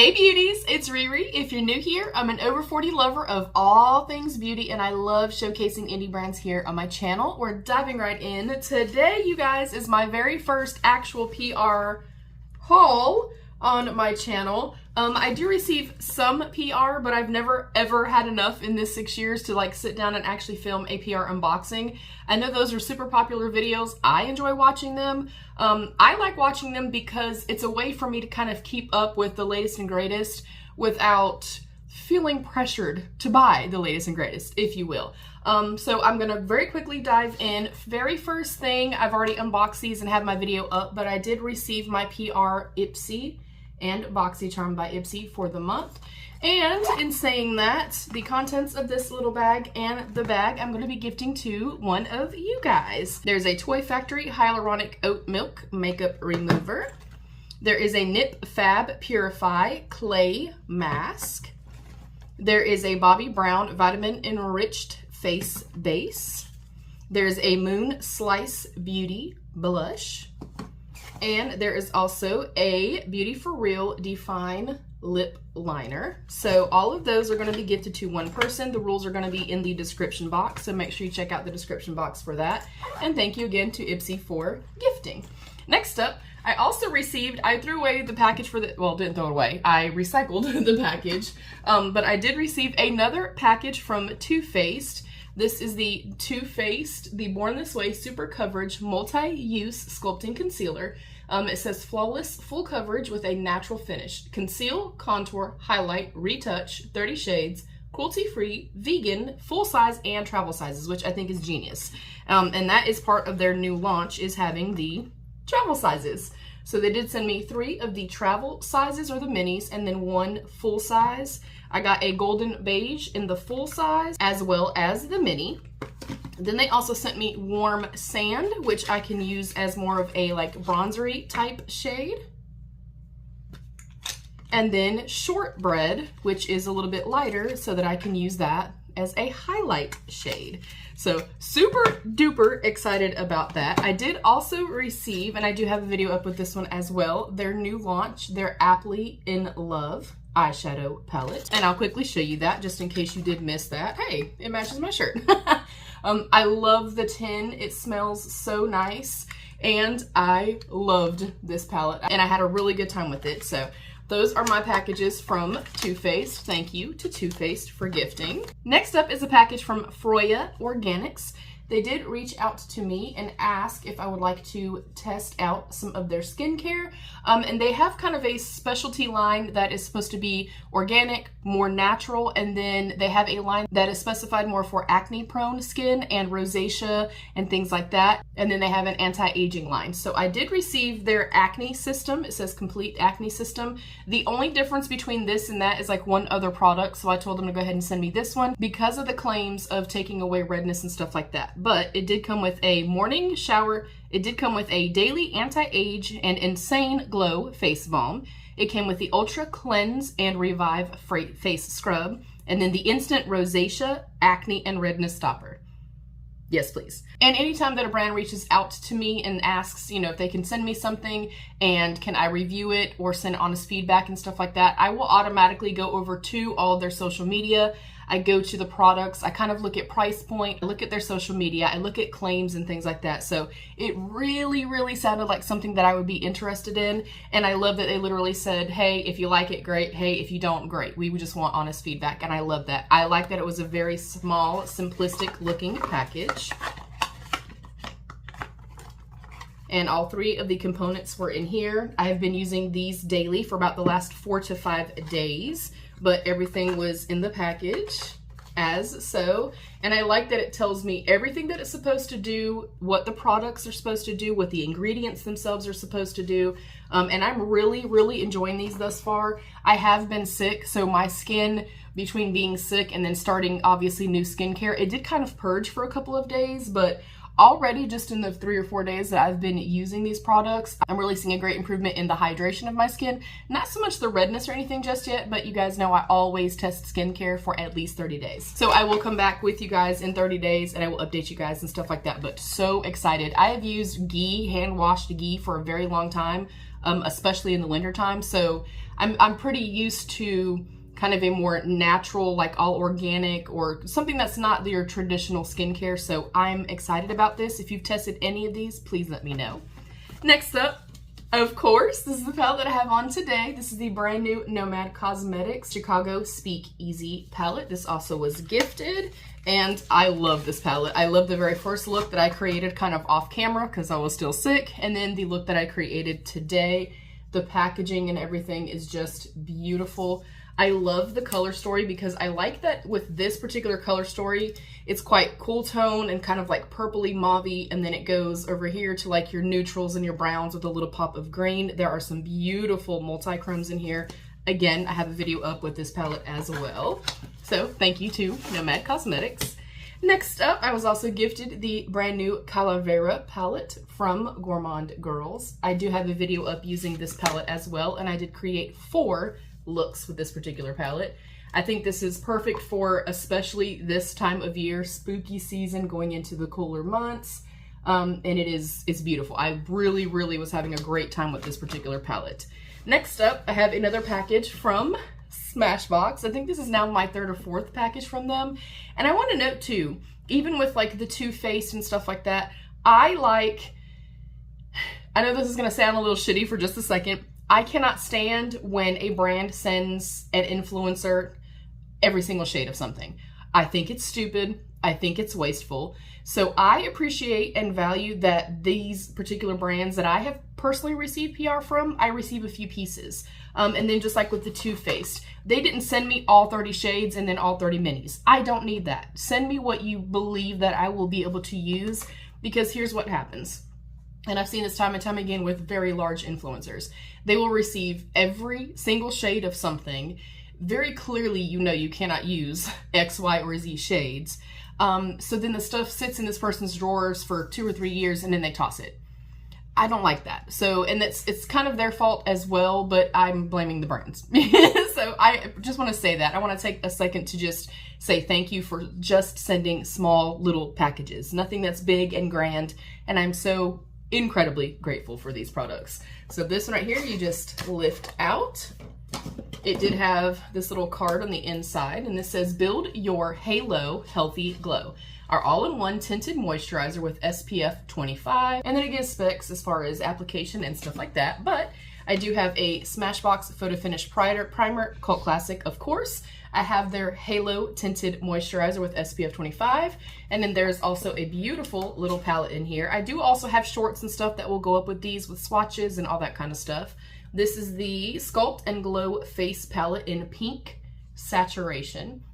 Hey beauties, it's Riri. If you're new here, I'm an over 40 lover of all things beauty and I love showcasing indie brands here on my channel. We're diving right in. Today, you guys, is my very first actual PR haul on my channel. I do receive some PR, but I've never ever had enough in this 6 years to like sit down and actually film a PR unboxing. I know those are super popular videos. I enjoy watching them. I like watching them because it's a way for me to kind of keep up with the latest and greatest without feeling pressured to buy the latest and greatest, if you will. So I'm gonna very quickly dive in. Very first thing, I've already unboxed these and have my video up, but I did receive my PR IPSY and BoxyCharm by IPSY for the month. And in saying that, the contents of this little bag and the bag I'm going to be gifting to one of you guys. There's a Toy Factory Hyaluronic Oat Milk Makeup Remover. There is a Nip Fab Purify Clay Mask. There is a Bobbi Brown Vitamin Enriched Face Base. There's a Moon Slice Beauty Blush. And there is also a Beauty For Real Define Lip Liner. So all of those are going to be gifted to one person. The rules are going to be in the description box, so make sure you check out the description box for that. And thank you again to IPSY for gifting. Next up, I also received, I threw away the package for the, well, didn't throw it away. I recycled the package, but I did receive another package from Too Faced. This is the Too Faced, the Born This Way Super Coverage Multi-Use Sculpting Concealer. It says flawless full coverage with a natural finish. Conceal, contour, highlight, retouch, 30 shades, cruelty-free, vegan, full size, and travel sizes, which I think is genius. And that is part of their new launch, is having the travel sizes. So they did send me 3 of the travel sizes, or the minis, and then 1 full size. I got a golden beige in the full size, as well as the mini. Then they also sent me Warm Sand, which I can use as more of a like bronzery type shade. And then Shortbread, which is a little bit lighter, so that I can use that as a highlight shade. So super duper excited about that. I did also receive, and I do have a video up with this one as well, their new launch, their Aptly in Love eyeshadow palette. And I'll quickly show you that just in case you did miss that. Hey, it matches my shirt. I love the tin. It smells so nice. And I loved this palette. And I had a really good time with it. So those are my packages from Too Faced. Thank you to Too Faced for gifting. Next up is a package from Freya Organics. They did reach out to me and ask if I would like to test out some of their skincare. And they have kind of a specialty line that is supposed to be organic, more natural, and then they have a line that is specified more for acne-prone skin and rosacea and things like that. And then they have an anti-aging line. So I did receive their acne system. It says complete acne system. The only difference between this and that is like one other product. So I told them to go ahead and send me this one because of the claims of taking away redness and stuff like that. But it did come with a morning shower. It did come with a daily anti-age and insane glow face balm. It came with the Ultra Cleanse and Revive face scrub, and then the instant rosacea, acne, and redness stopper. Yes, please. And anytime that a brand reaches out to me and asks, you know, if they can send me something and can I review it or send honest feedback and stuff like that, I will automatically go over to all of their social media. I go to the products, I kind of look at price point, I look at their social media, I look at claims and things like that. So it really, really sounded like something that I would be interested in. And I love that they literally said, hey, if you like it, great. Hey, if you don't, great. We would just want honest feedback. And I love that. I like that it was a very small, simplistic looking package. And all 3 of the components were in here. I have been using these daily for about the last 4 to 5 days. But everything was in the package as so. And I like that it tells me everything that it's supposed to do, what the products are supposed to do, what the ingredients themselves are supposed to do. And I'm really, really enjoying these thus far. I have been sick, so my skin, between being sick and then starting obviously new skincare, it did kind of purge for a couple of days, but already just in the 3 or 4 days that I've been using these products, I'm really seeing a great improvement in the hydration of my skin. Not so much the redness or anything just yet, but you guys know I always test skincare for at least 30 days. So I will come back with you guys in 30 days and I will update you guys and stuff like that, but so excited. I have used ghee, hand washed ghee for a very long time, especially in the winter time. So I'm pretty used to kind of a more natural, like all organic or something that's not your traditional skincare. So I'm excited about this. If you've tested any of these, please let me know. Next up, of course, this is the palette that I have on today. This is the brand new Nomad Cosmetics Chicago Speak Easy palette. This also was gifted and I love this palette. I love the very first look that I created kind of off camera because I was still sick, and then the look that I created today. The packaging and everything is just beautiful. I love the color story because I like that with this particular color story, it's quite cool tone and kind of like purpley mauvey, and then it goes over here to like your neutrals and your browns with a little pop of green. There are some beautiful multi-chromes in here. Again, I have a video up with this palette as well. So thank you to Nomad Cosmetics. Next up, I was also gifted the brand new Calavera palette from Gourmand Girls. I do have a video up using this palette as well, and I did create 4 looks with this particular palette. I think this is perfect for especially this time of year, spooky season, going into the cooler months. And it's beautiful. I really was having a great time with this particular palette. Next up, I have another package from Smashbox. I think this is now my 3rd or 4th package from them. And I want to note too, even with like the Too Faced and stuff like that, I know this is going to sound a little shitty for just a second. I cannot stand when a brand sends an influencer every single shade of something. I think it's stupid. I think it's wasteful. So I appreciate and value that these particular brands that I have personally received PR from, I receive a few pieces. And then just like with the Too Faced, they didn't send me all 30 shades and then all 30 minis. I don't need that. Send me what you believe that I will be able to use, because here's what happens. And I've seen this time and time again with very large influencers. They will receive every single shade of something. Very clearly, you know you cannot use X, Y, or Z shades. So then the stuff sits in this person's drawers for 2 or 3 years and then they toss it. I don't like that. So, and it's kind of their fault as well, but I'm blaming the brands. So I just want to say that. I want to take a second to just say thank you for just sending small little packages. Nothing that's big and grand. And I'm so incredibly grateful for these products. So this one right here, you just lift out. It did have this little card on the inside, and this says, "Build your Halo Healthy Glow. Our all-in-one tinted moisturizer with SPF 25. And then it gives specs as far as application and stuff like that. But I do have a Smashbox Photo Finish Primer, cult classic, of course. I have their Halo Tinted Moisturizer with SPF 25. And then there's also a beautiful little palette in here. I do also have shorts and stuff that will go up with these, with swatches and all that kind of stuff. This is the Sculpt and Glow Face Palette in Pink Saturation.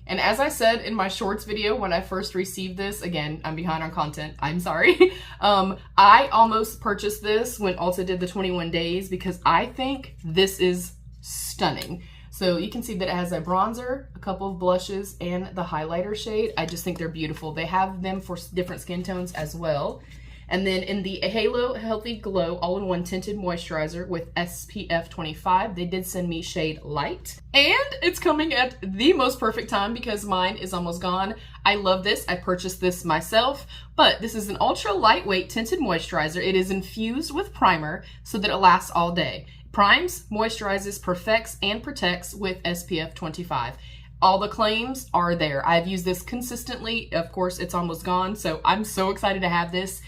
And as I said in my shorts video when I first received this, again, I'm behind on content, I'm sorry. I almost purchased this when Ulta did the 21 days because I think this is stunning. So you can see that it has a bronzer, a couple of blushes, and the highlighter shade. I just think they're beautiful. They have them for different skin tones as well. And then in the Halo Healthy Glow All-in-One Tinted Moisturizer with SPF 25, they did send me shade Light. And it's coming at the most perfect time because mine is almost gone. I love this. I purchased this myself, but this is an ultra lightweight tinted moisturizer. It is infused with primer so that it lasts all day. Primes, moisturizes, perfects, and protects with SPF 25. All the claims are there. I've used this consistently. Of course, it's almost gone, so I'm so excited to have this.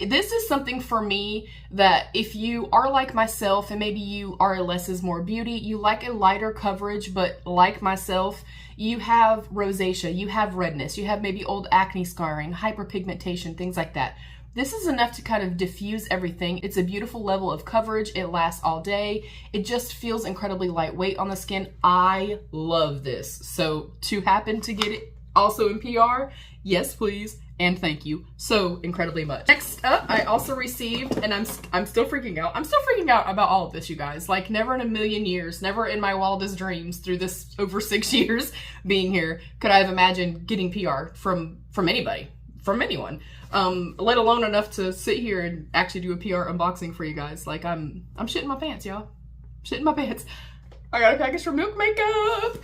This is something for me that if you are like myself and maybe you are a less is more beauty, you like a lighter coverage, but like myself, you have rosacea, you have redness, you have maybe old acne scarring, hyperpigmentation, things like that. This is enough to kind of diffuse everything. It's a beautiful level of coverage. It lasts all day. It just feels incredibly lightweight on the skin. I love this. So to happen to get it also in PR, yes, please. And thank you so incredibly much. Next up, I also received, and I'm still freaking out. I'm still freaking out about all of this, you guys. Like never in a million years, never in my wildest dreams through this over 6 years being here, could I have imagined getting PR from anybody. from anyone, let alone enough to sit here and actually do a PR unboxing for you guys. Like, I'm shitting my pants, y'all. Shitting my pants. I got a package from Milk Makeup.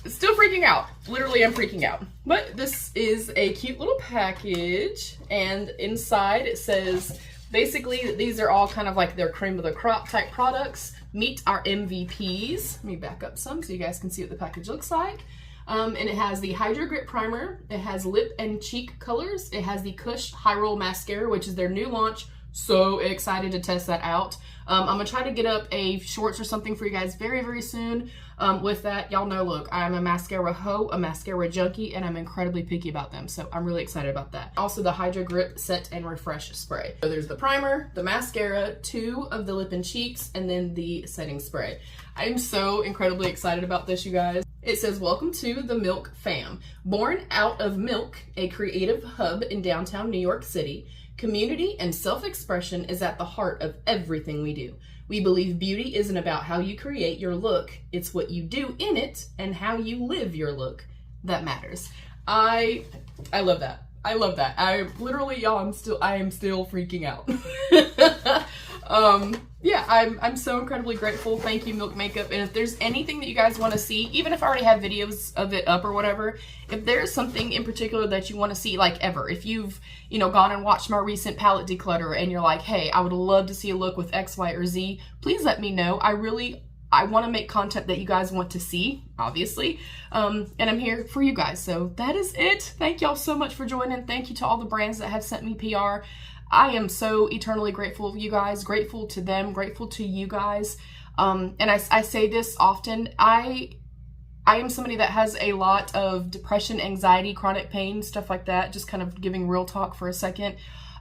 Still freaking out. Literally, I'm freaking out. But this is a cute little package, and inside it says, basically, these are all kind of like their cream of the crop type products. Meet our MVPs. Let me back up some so you guys can see what the package looks like. And it has the Hydro Grip Primer. It has lip and cheek colors. It has the Kush High Roll Mascara, which is their new launch. So excited to test that out. I'm gonna try to get up a shorts or something for you guys very, very soon. With that, y'all know, look, I'm a mascara hoe, a mascara junkie, and I'm incredibly picky about them. So I'm really excited about that. Also the Hydro Grip Set and Refresh Spray. So there's the primer, the mascara, 2 of the lip and cheeks, and then the setting spray. I'm so incredibly excited about this, you guys. It says, welcome to the Milk Fam. Born out of Milk, a creative hub in downtown New York City, community and self-expression is at the heart of everything we do. We believe beauty isn't about how you create your look, it's what you do in it and how you live your look that matters. I love that. I love that. I literally, y'all, I am still freaking out. Yeah, I'm so incredibly grateful. Thank you, Milk Makeup. And if there's anything that you guys want to see, even if I already have videos of it up or whatever, if there's something in particular that you want to see, like ever, if you've, you know, gone and watched my recent palette declutter and you're like, hey, I would love to see a look with X, Y, or Z, please let me know. I want to make content that you guys want to see, obviously, and I'm here for you guys. So that is it. Thank y'all so much for joining. Thank you to all the brands that have sent me PR. I am so eternally grateful, you guys, grateful to them, grateful to you guys. And I say this often, I am somebody that has a lot of depression, anxiety, chronic pain, stuff like that, just kind of giving real talk for a second.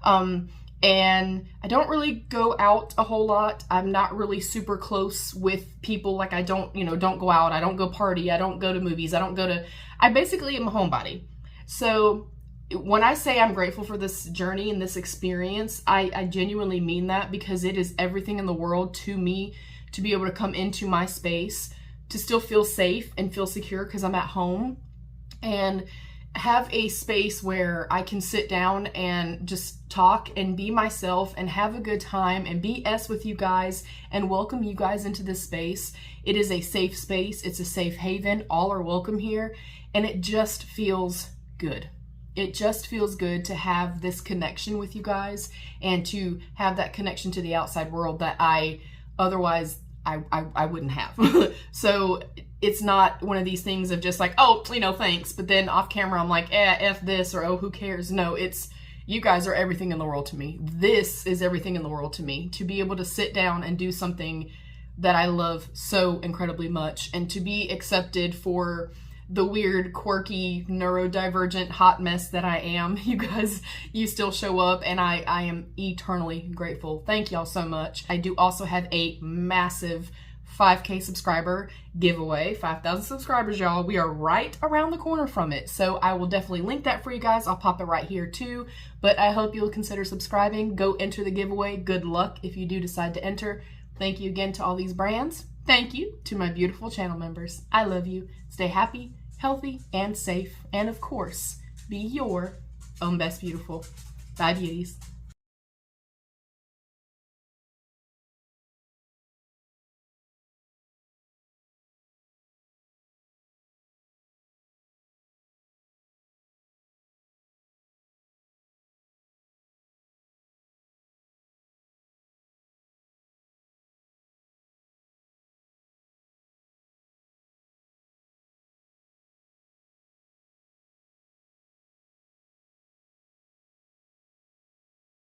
And I don't really go out a whole lot. I'm not really super close with people. Like, I don't go out, I don't go party, I don't go to movies, I basically am a homebody. So when I say I'm grateful for this journey and this experience, I genuinely mean that, because it is everything in the world to me to be able to come into my space, to still feel safe and feel secure because I'm at home, and have a space where I can sit down and just talk and be myself and have a good time and BS with you guys and welcome you guys into this space. It is a safe space. It's a safe haven. All are welcome here. And it just feels good. It just feels good to have this connection with you guys and to have that connection to the outside world that otherwise I wouldn't have. So it's not one of these things of just like, oh, thanks. But then off camera, I'm like, F this, or oh, who cares? No, it's, you guys are everything in the world to me. This is everything in the world to me. To be able to sit down and do something that I love so incredibly much, and to be accepted for the weird, quirky, neurodivergent hot mess that I am. You guys, you still show up, and I am eternally grateful. Thank y'all so much. I do also have a massive 5K subscriber giveaway. 5,000 subscribers, y'all. We are right around the corner from it. So I will definitely link that for you guys. I'll pop it right here too. But I hope you'll consider subscribing. Go enter the giveaway. Good luck if you do decide to enter. Thank you again to all these brands. Thank you to my beautiful channel members. I love you. Stay happy, healthy, and safe. And of course, be your own best beautiful. Bye, beauties.